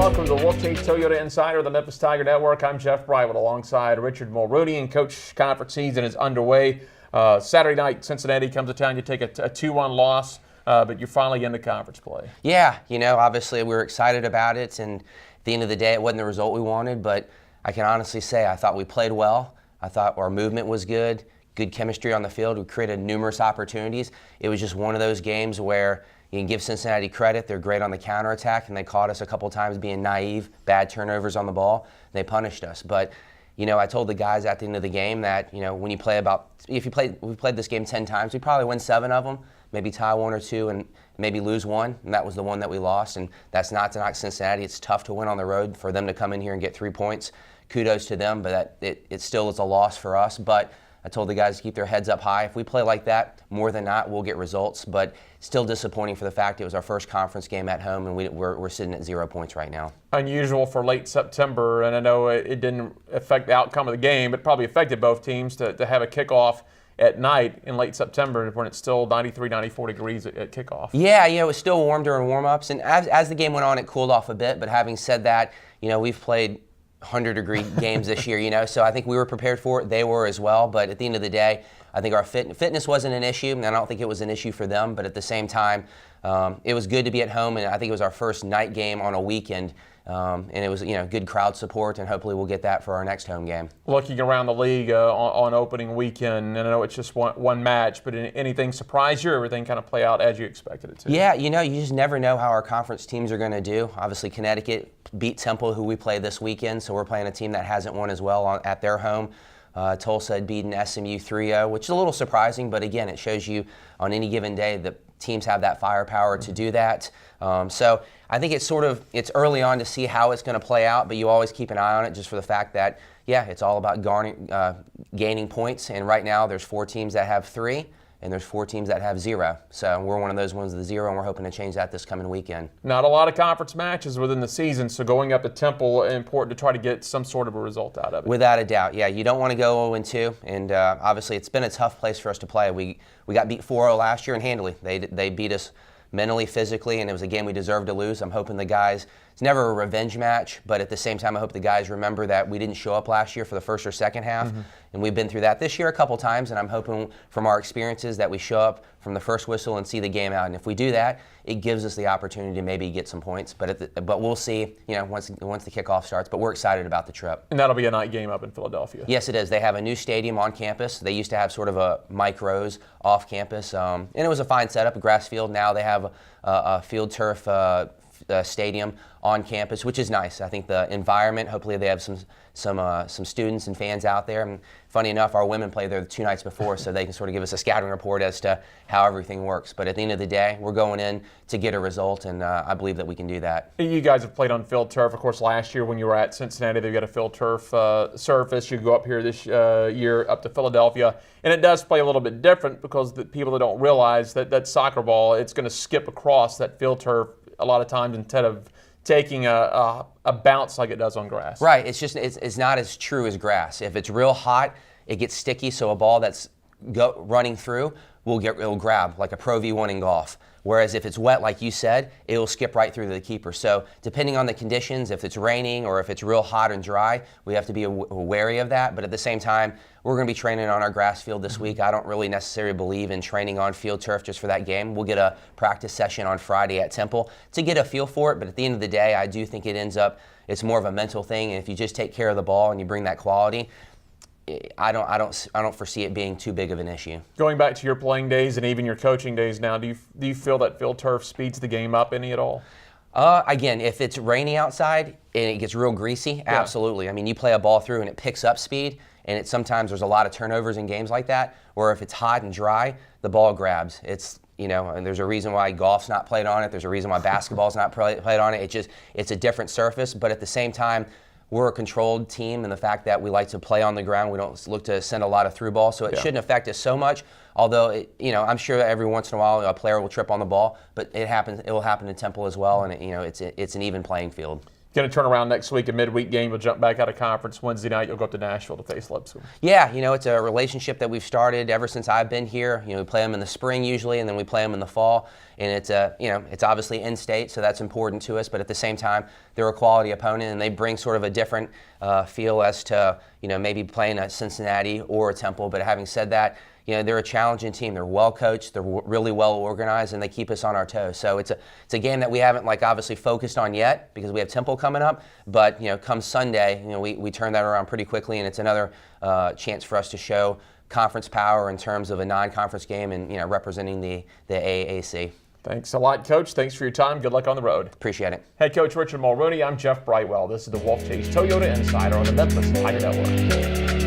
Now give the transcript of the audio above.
welcome to the Wolfchase Toyota Insider, the Memphis Tiger Network. I'm Jeff Brightwood alongside Richard Mulrooney, and Coach, conference season is underway. Saturday night, Cincinnati comes to town. You take a 2-1 loss, but you're finally into conference play. Yeah, obviously we were excited about it, and at the end of the day, it wasn't the result we wanted, but I can honestly say I thought we played well. I thought our movement was good chemistry on the field. We created numerous opportunities. It was just one of those games where you can give Cincinnati credit. They're great on the counterattack, and they caught us a couple times being naive, bad turnovers on the ball. They punished us. But, I told the guys at the end of the game that, when you play we played this game 10 times, we probably win 7 of them, maybe tie 1 or 2, and maybe lose 1, and that was the one that we lost. And that's not to knock Cincinnati. It's tough to win on the road. For them to come in here and get 3 points, kudos to them, but it still is a loss for us. But I told the guys to keep their heads up high. If we play like that, more than not, we'll get results. But still disappointing for the fact it was our first conference game at home, and we're sitting at 0 points right now. Unusual for late September, and I know it didn't affect the outcome of the game, but probably affected both teams to have a kickoff at night in late September when it's still 93, 94 degrees at kickoff. Yeah, it was still warm during warm-ups, and as the game went on, it cooled off a bit. But having said that, we've played 100-degree games this year, so I think we were prepared for it. They were as well, but at the end of the day, I think our fitness wasn't an issue, and I don't think it was an issue for them, but at the same time, it was good to be at home, and I think it was our first night game on a weekend, and it was good crowd support, and hopefully we'll get that for our next home game. Looking around the league on opening weekend, and I know it's just one match, but anything surprise you, or everything kind of play out as you expected it to? Yeah, you just never know how our conference teams are going to do. Obviously, Connecticut beat Temple, who we play this weekend, so we're playing a team that hasn't won as well at their home. Tulsa had beaten SMU 3-0, which is a little surprising, but again, it shows you on any given day that teams have that firepower to do that. So I think it's early on to see how it's going to play out, but you always keep an eye on it just for the fact that, it's all about gaining points, and right now there's 4 teams that have 3, and there's 4 teams that have 0. So we're one of those ones with 0, and we're hoping to change that this coming weekend. Not a lot of conference matches within the season, so going up to Temple, important to try to get some sort of a result out of it. Without a doubt, yeah. You don't want to go 0-2, and obviously it's been a tough place for us to play. We got beat 4-0 last year, and handily. They beat us mentally, physically, and it was a game we deserved to lose. I'm hoping the guys, it's never a revenge match, but at the same time, I hope the guys remember that we didn't show up last year for the first or second half, and we've been through that this year a couple times, and I'm hoping from our experiences that we show up from the first whistle and see the game out. And if we do that, it gives us the opportunity to maybe get some points, but we'll see, once the kickoff starts. But we're excited about the trip. And that'll be a night game up in Philadelphia. Yes, it is. They have a new stadium on campus. They used to have sort of a Mike Rose off campus, and it was a fine setup, a grass field. Now they have a field turf stadium on campus, which is nice. I think the environment, hopefully they have some students and fans out there. And funny enough, our women played there 2 nights before, so they can sort of give us a scouting report as to how everything works. But at the end of the day, we're going in to get a result, and I believe that we can do that. You guys have played on field turf. Of course, last year when you were at Cincinnati, they've got a field turf surface. You go up here this year up to Philadelphia, and it does play a little bit different because the people that don't realize that soccer ball, it's going to skip across that field turf a lot of times instead of taking a bounce like it does on grass. Right. It's not as true as grass. If it's real hot, it gets sticky, so a ball that's running through it'll grab, like a Pro V1 in golf. Whereas if it's wet, like you said, it'll skip right through to the keeper. So depending on the conditions, if it's raining or if it's real hot and dry, we have to be wary of that. But at the same time, we're going to be training on our grass field this week. I don't really necessarily believe in training on field turf just for that game. We'll get a practice session on Friday at Temple to get a feel for it. But at the end of the day, I do think it's more of a mental thing. And if you just take care of the ball and you bring that quality, I don't foresee it being too big of an issue. Going back to your playing days and even your coaching days now, do you feel that field turf speeds the game up any at all? Again, if it's rainy outside and it gets real greasy, absolutely. I mean, you play a ball through and it picks up speed, and sometimes there's a lot of turnovers in games like that. Or if it's hot and dry, the ball grabs. And there's a reason why golf's not played on it. There's a reason why basketball's not played on it. It's a different surface, but at the same time, we're a controlled team in the fact that we like to play on the ground. We don't look to send a lot of through balls, so it shouldn't affect us so much. Although, I'm sure that every once in a while a player will trip on the ball, but it will happen in Temple as well, and it's an even playing field. Going to turn around next week, a midweek game. You'll jump back out of conference Wednesday night. You'll go up to Nashville to face Lipscomb. Yeah, it's a relationship that we've started ever since I've been here. We play them in the spring usually, and then we play them in the fall. And it's it's obviously in-state, so that's important to us. But at the same time, they're a quality opponent, and they bring sort of a different feel as to maybe playing at Cincinnati or a Temple. But having said that, they're a challenging team. They're well coached. They're really well organized, and they keep us on our toes. So it's a game that we haven't obviously focused on yet because we have Temple coming up. But come Sunday, we turn that around pretty quickly, and it's another chance for us to show conference power in terms of a non-conference game and representing the AAC. Thanks a lot, Coach. Thanks for your time. Good luck on the road. Appreciate it. Head Coach Richard Mulrooney. I'm Jeff Brightwell. This is the Wolfchase Toyota Insider on the Memphis Tiger Network.